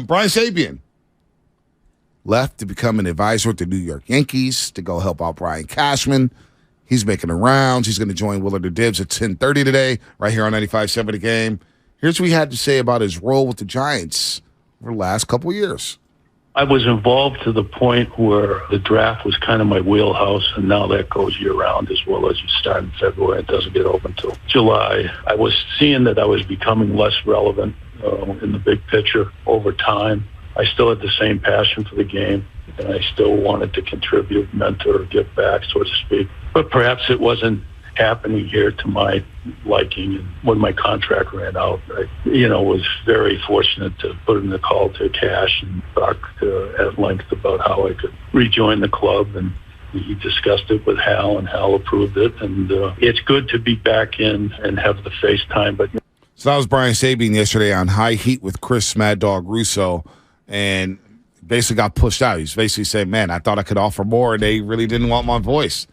Brian Sabian left to become an advisor at the New York Yankees to go help out Brian Cashman. He's making the rounds. He's going to join Willard or Dibbs at 10:30 today, right here on 95.7 The Game. Here's what he had to say about his role with the Giants over the last couple of years. I was involved to the point where the draft was kind of my wheelhouse, and now that goes year-round as well as you start in February. It doesn't get open until July. I was seeing that I was becoming less relevant in the big picture over time. I still had the same passion for the game, and I still wanted to contribute, mentor, give back, so to speak. But perhaps it wasn't happening here to my liking. And when my contract ran out, I was very fortunate to put in the call to Cash and talk at length about how I could rejoin the club. And he discussed it with Hal, and Hal approved it. And it's good to be back in and have the face time. But so that was Brian Sabian yesterday on High Heat with Chris Mad Dog Russo, and basically got pushed out. He's basically saying, man, I thought I could offer more, and they really didn't want my voice.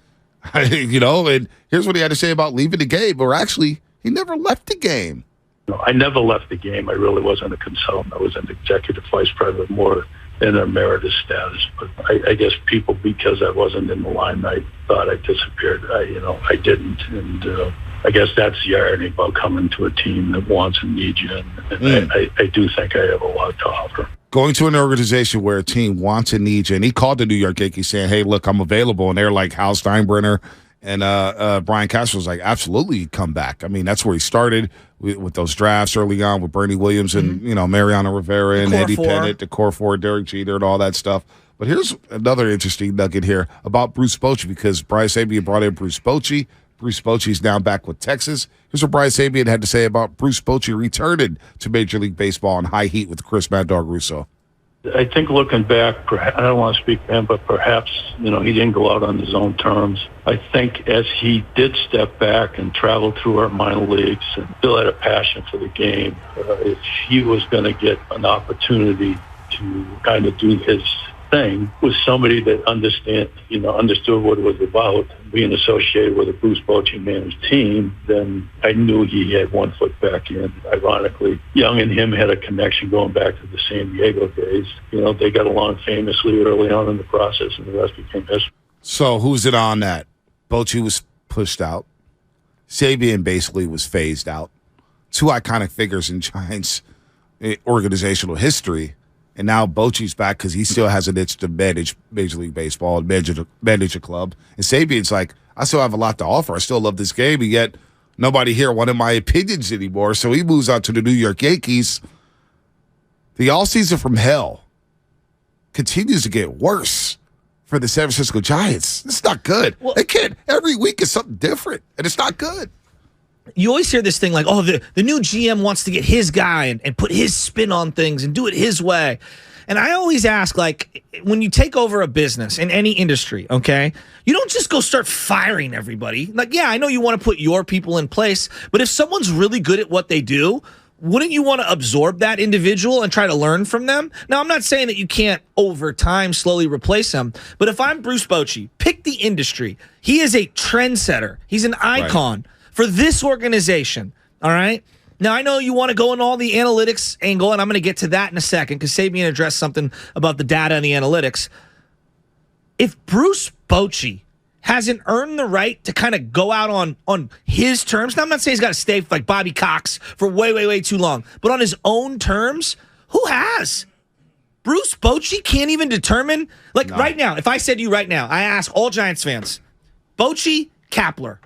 And here's what he had to say about leaving the game, or actually, he never left the game. No, I never left the game. I really wasn't a consultant. I was an executive vice president, more in emeritus status. But I guess people, because I wasn't in the limelight, thought I disappeared. I didn't. And I guess that's the irony about coming to a team that wants and needs you. And I do think I have a lot to offer. Going to an organization where a team wants and needs you, and he called the New York Yankees saying, hey, look, I'm available. And they're like Hal Steinbrenner and Brian Cashman was like, absolutely, come back. I mean, that's where he started with those drafts early on with Bernie Williams and, Mariano Rivera and Eddie Pennant, the core four, Derek Jeter, and all that stuff. But here's another interesting nugget here about Bruce Bochy, because Brian Sabian brought in Bruce Bochy. Bruce Bochy's now back with Texas. Here's what Brian Sabian had to say about Bruce Bochy returning to Major League Baseball on High Heat with Chris Mad Dog Russo. I think looking back, I don't want to speak for him, but perhaps, he didn't go out on his own terms. I think as he did step back and travel through our minor leagues and still had a passion for the game, if he was going to get an opportunity to kind of do his thing with somebody that understood what it was about, being associated with a Bruce Bochy managed team, then I knew he had one foot back in. Ironically, Young and him had a connection going back to the San Diego days. They got along famously early on in the process, and the rest became history. So who's it on that? Bochy was pushed out. Sabian basically was phased out. Two iconic figures in Giants organizational history. And now Bochy's back because he still has an itch to manage Major League Baseball and manage a club. And Sabian's like, I still have a lot to offer. I still love this game, and yet nobody here wanted my opinions anymore. So he moves out to the New York Yankees. The all-season from hell continues to get worse for the San Francisco Giants. It's not good. Well, every week is something different, and it's not good. You always hear this thing like, oh, the new GM wants to get his guy and put his spin on things and do it his way. And I always ask, like, when you take over a business in any industry, okay, you don't just go start firing everybody. Like, yeah, I know you want to put your people in place, but if someone's really good at what they do, wouldn't you want to absorb that individual and try to learn from them? Now, I'm not saying that you can't over time slowly replace them, but if I'm Bruce Bochy, pick the industry. He is a trendsetter. He's an icon. Right. For this organization, all right? Now, I know you want to go in all the analytics angle, and I'm going to get to that in a second because Sabian addressed something about the data and the analytics. If Bruce Bochy hasn't earned the right to kind of go out on his terms, now I'm not saying he's got to stay like Bobby Cox for way, way, way too long, but on his own terms, who has? Bruce Bochy can't even determine, right now, if I said to you right now, I ask all Giants fans, Bochy, Kapler.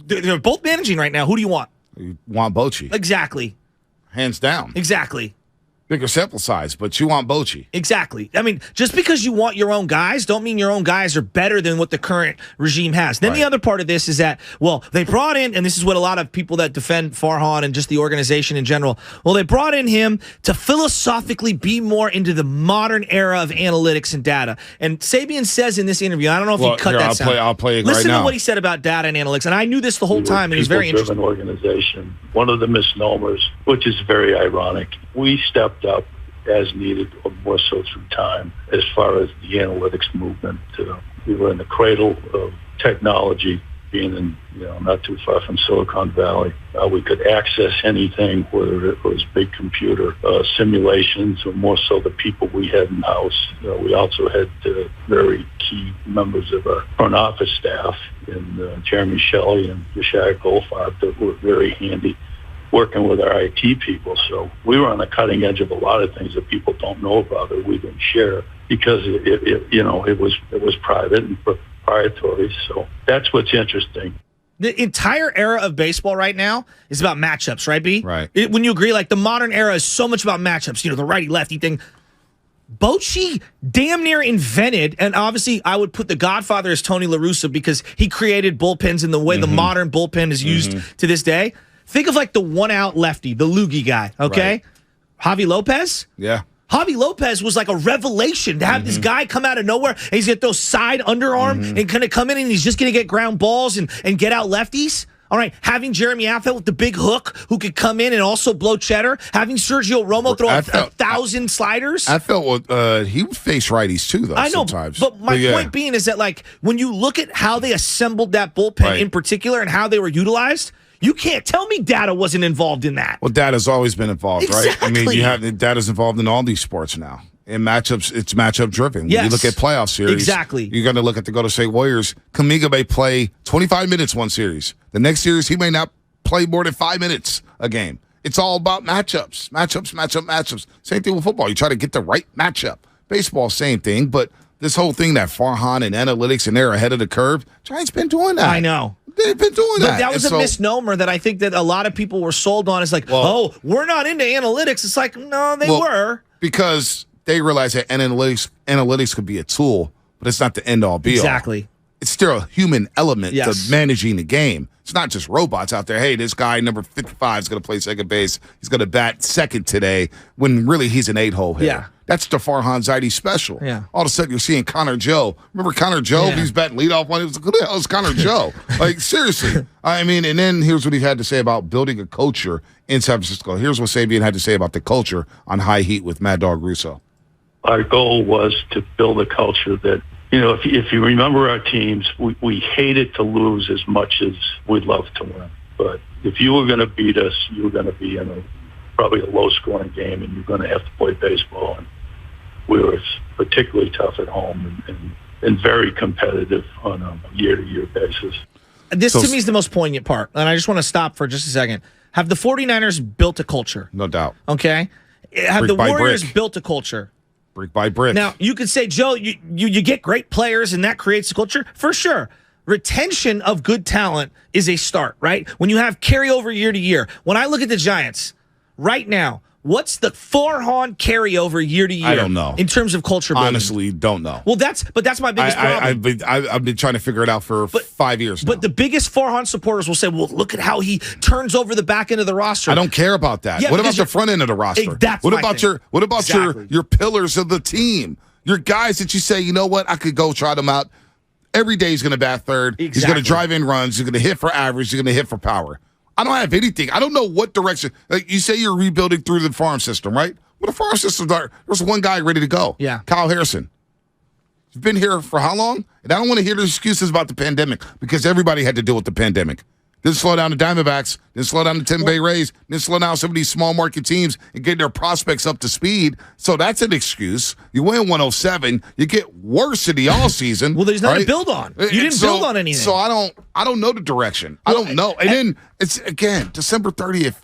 They're both managing right now. Who do you want? You want Bochy. Exactly. Hands down. Exactly. Bigger sample size, but you want Bochy. Exactly. I mean, just because you want your own guys, don't mean your own guys are better than what the current regime has. Then the other part of this is that, well, they brought in, and this is what a lot of people that defend Farhan and just the organization in general, well, they brought in him to philosophically be more into the modern era of analytics and data. And Sabian says in this interview, I don't know if you cut that sound. I'll play it Listen right now. to what he said about data and analytics, and I knew this the whole time, and it was very interesting. Organization. One of the misnomers, which is very ironic, we stepped up as needed, or more so through time, as far as the analytics movement. We were in the cradle of technology being in, not too far from Silicon Valley. We could access anything, whether it was big computer simulations or more so the people we had in-house. We also had very key members of our front office staff in Jeremy Shelley and Yeshaya Goldfarb that were very handy working with our IT people. So we were on the cutting edge of a lot of things that people don't know about or we didn't share because it was private and proprietary. So that's what's interesting. The entire era of baseball right now is about matchups, right, B? Right. When you agree, like the modern era is so much about matchups, the righty-lefty thing. Bochy damn near invented, and obviously I would put the godfather as Tony La Russa because he created bullpens in the way the modern bullpen is used to this day. Think of like the one-out lefty, the loogie guy, okay? Right. Javi Lopez? Yeah. Javi Lopez was like a revelation to have this guy come out of nowhere, and he's got those side underarm and kind of come in and he's just going to get ground balls and get out lefties. All right, having Jeremy Affeldt with the big hook who could come in and also blow cheddar. Having Sergio Romo throw 1,000 sliders. Affeldt, he would face righties too, though, I know, sometimes. but my point being is that, like, when you look at how they assembled that bullpen in particular and how they were utilized, you can't tell me data wasn't involved in that. Well, data's always been involved, right? I mean, data's involved in all these sports now. In matchups, it's matchup driven. When you look at playoff series, you're going to look at the Golden State Warriors. Kuminga may play 25 minutes one series. The next series, he may not play more than 5 minutes a game. It's all about matchups. Matchups. Same thing with football. You try to get the right matchup. Baseball, same thing. But this whole thing that Farhan and analytics and they're ahead of the curve, Giants been doing that. I know. They've been doing that. But that was a misnomer that I think that a lot of people were sold on. It's like, we're not into analytics. It's like, no, they were. Because they realize that analytics could be a tool, but it's not the end-all, be-all. Exactly. It's still a human element to managing the game. It's not just robots out there. Hey, this guy, number 55, is going to play second base. He's going to bat second today, when really he's an 8-hole hitter. Yeah. That's the Farhan Zaidi special. Yeah. All of a sudden, you're seeing Connor Joe. Remember Connor Joe? Yeah. He's batting leadoff one. It was, who the hell is Connor Joe? Like, seriously. I mean, and then here's what he had to say about building a culture in San Francisco. Here's what Sabian had to say about the culture on High Heat with Mad Dog Russo. Our goal was to build a culture that, if you remember our teams, we hated to lose as much as we'd love to win. But if you were going to beat us, you were going to be in probably a low-scoring game, and you're going to have to play baseball. And we were particularly tough at home and very competitive on a year-to-year basis. This, to me, is the most poignant part, and I just want to stop for just a second. Have the 49ers built a culture? No doubt. Okay? Have the Warriors built a culture? Brick by brick. Now, you could say, Joe, you get great players and that creates a culture. For sure. Retention of good talent is a start, right? When you have carryover year to year. When I look at the Giants, right now, what's the Farhan carryover year to year? I don't know. In terms of culture building? Honestly, don't know. Well, that's my biggest problem. I've been trying to figure it out for 5 years now. But the biggest Farhan supporters will say, well, look at how he turns over the back end of the roster. I don't care about that. Yeah, what about the front end of the roster? What about your pillars of the team? Your guys that you say, you know what, I could go try them out. Every day he's going to bat third. Exactly. He's going to drive in runs. He's going to hit for average. He's going to hit for power. I don't have anything. I don't know what direction. Like you say, you're rebuilding through the farm system, right? Well, the farm system, there's one guy ready to go. Yeah. Kyle Harrison. He's been here for how long? And I don't want to hear the excuses about the pandemic because everybody had to deal with the pandemic. Didn't slow down the Diamondbacks. Didn't slow down the Tampa Bay Rays. Didn't slow down some of these small market teams and get their prospects up to speed. So that's an excuse. You win 107. You get worse in the all season. Well, there's nothing to build on. You didn't build on anything. So I don't know the direction. I don't know. And then it's again December 30th.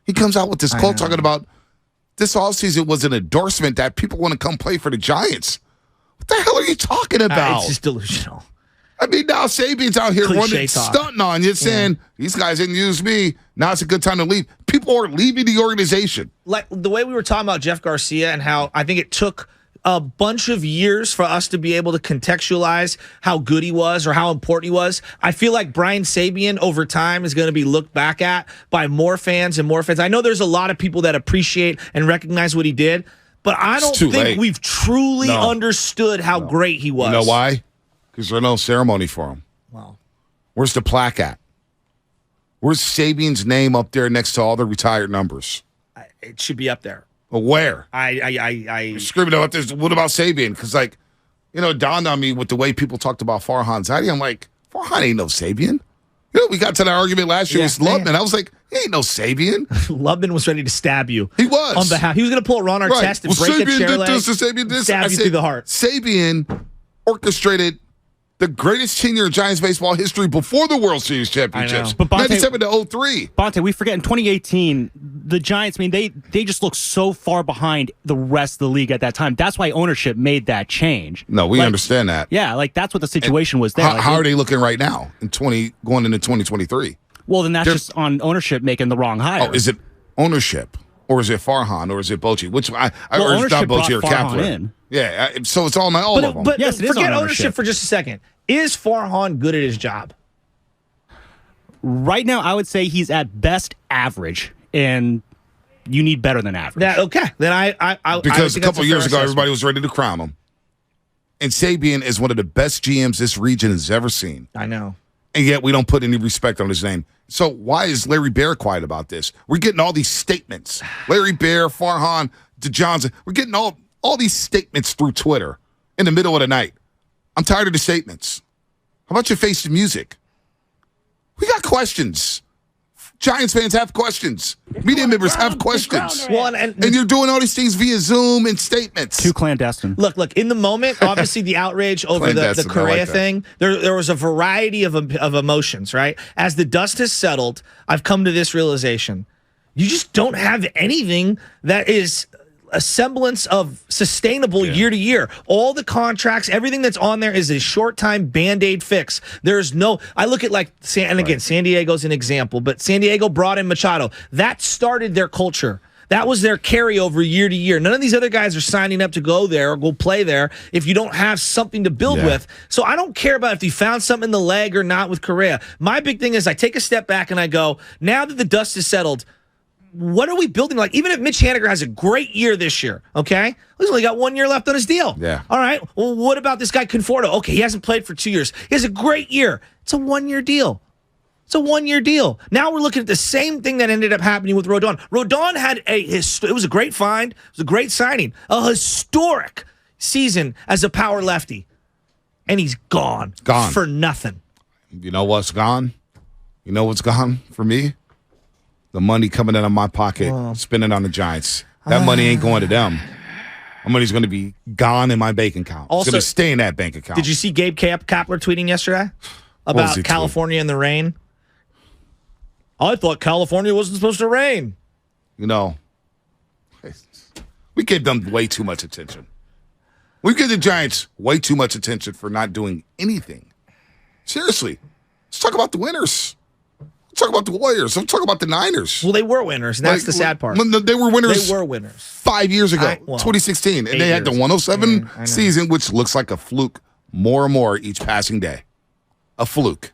He comes out with this quote talking about this offseason was an endorsement that people want to come play for the Giants. What the hell are you talking about? It's just delusional. I mean, now Sabian's out here stunting on you, saying, these guys didn't use me. Now it's a good time to leave. People are leaving the organization. Like the way we were talking about Jeff Garcia and how I think it took a bunch of years for us to be able to contextualize how good he was or how important he was. I feel like Brian Sabian over time is going to be looked back at by more fans and more fans. I know there's a lot of people that appreciate and recognize what he did, but I don't think we've truly understood how great he was. You know why? Because there's no ceremony for him. Wow. Where's the plaque at? Where's Sabian's name up there next to all the retired numbers? It should be up there. Well, where? You're screaming about this. What about Sabian? Because, it dawned on me with the way people talked about Farhan Zaidi. I'm like, Farhan ain't no Sabian. You know, we got to that argument last year Yeah, with Lubman. I was like, he ain't no Sabian. Lubman was ready to stab you. He was. On behalf. He was going to pull a Ron Artest and break Sabian a chair did leg, this, and Sabian did this. stab you through the heart. Sabian orchestrated the greatest tenure in Giants baseball history before the World Series championships. But Bonte, 97 to 03. Bonte, we forget in 2018, the Giants, I mean, they just looked so far behind the rest of the league at that time. That's why ownership made that change. No, we understand that. Yeah, like that's what the situation was there. How are they looking right now in going into 2023? Well, then that's just on ownership making the wrong hire. Oh, is it ownership? Or is it Farhan? Or is it Bochy? Which I urge not Bochy or Kapler. In. Yeah, so it's all of them. But yes, it is forget on ownership for just a second. Is Farhan good at his job? Right now, I would say he's at best average, and you need better than average. Okay, then I because think a couple that's of years ago, fair everybody was ready to crown him. And Sabian is one of the best GMs this region has ever seen. I know. And yet we don't put any respect on his name. So why is Larry Bear quiet about this? We're getting all these statements. Larry Bear, Farhan, DeJohnson. We're getting all these statements through Twitter in the middle of the night. I'm tired of the statements. How about you face the music? We got questions. Giants fans have questions. Media members have questions. Well, and you're doing all these things via Zoom and statements. Too clandestine. Look, in the moment, obviously the outrage over the Correa thing, there was a variety of emotions, right? As the dust has settled, I've come to this realization. You just don't have anything that is a semblance of sustainable year to year. All the contracts, everything that's on there is a short-time Band-Aid fix. There's no, I look at like, and again, San Diego's an example, but San Diego brought in Machado. That started their culture. That was their carryover year to year. None of these other guys are signing up to go there or go play there if you don't have something to build with. So I don't care about if you found something in the leg or not with Correa. My big thing is I take a step back and I go, now that the dust is settled, what are we building? Like, even if Mitch Haniger has a great year this year, okay? He's only got 1 year left on his deal. Yeah. All right. Well, what about this guy Conforto? Okay, he hasn't played for 2 years. He has a great year. It's a 1 year deal. It's a 1 year deal. Now we're looking at the same thing that ended up happening with Rodon. Rodon had it was a great find. It was a great signing. A historic season as a power lefty. And he's gone. Gone. For nothing. You know what's gone? You know what's gone for me? The money coming out of my pocket, spending on the Giants. That money ain't going to them. My money's going to be gone in my bank account. Also, it's going to stay in that bank account. Did you see Gabe Kapler tweeting yesterday about California and the rain? I thought California wasn't supposed to rain. You know, we gave them way too much attention. We give the Giants way too much attention for not doing anything. Seriously, let's talk about the winners. Let's talk about the Warriors. Let's talk about the Niners. Well, they were winners, and that's the sad part. They were winners. They were winners 5 years ago, 2016, and they had the 107 season, which looks like a fluke more and more each passing day. A fluke.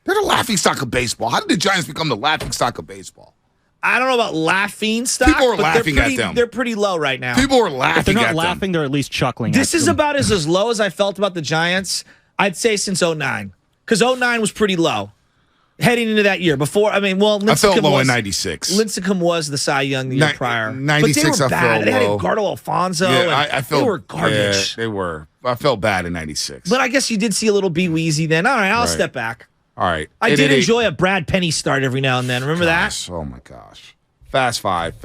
They're the laughingstock of baseball. How did the Giants become the laughingstock of baseball? I don't know about laughing stock. People are laughing at them. They're pretty low right now. People are laughing at them. If they're not laughing, they're at least chuckling. This is about as low as I felt about the Giants, I'd say, since 09. Because 09 was pretty low. Heading into that year. Before, I mean, well, I felt low in 96. Lincecum was the Cy Young the year prior. 96, but they were bad. I felt They had low. Edgardo Alfonso. Yeah, I felt, they were garbage. Yeah, they were. I felt bad in 96. But I guess you did see a little B-Weezy then. All right, I'll step back. All right. I did enjoy a Brad Penny start every now and then. Remember that? Oh, my gosh. Fast Five.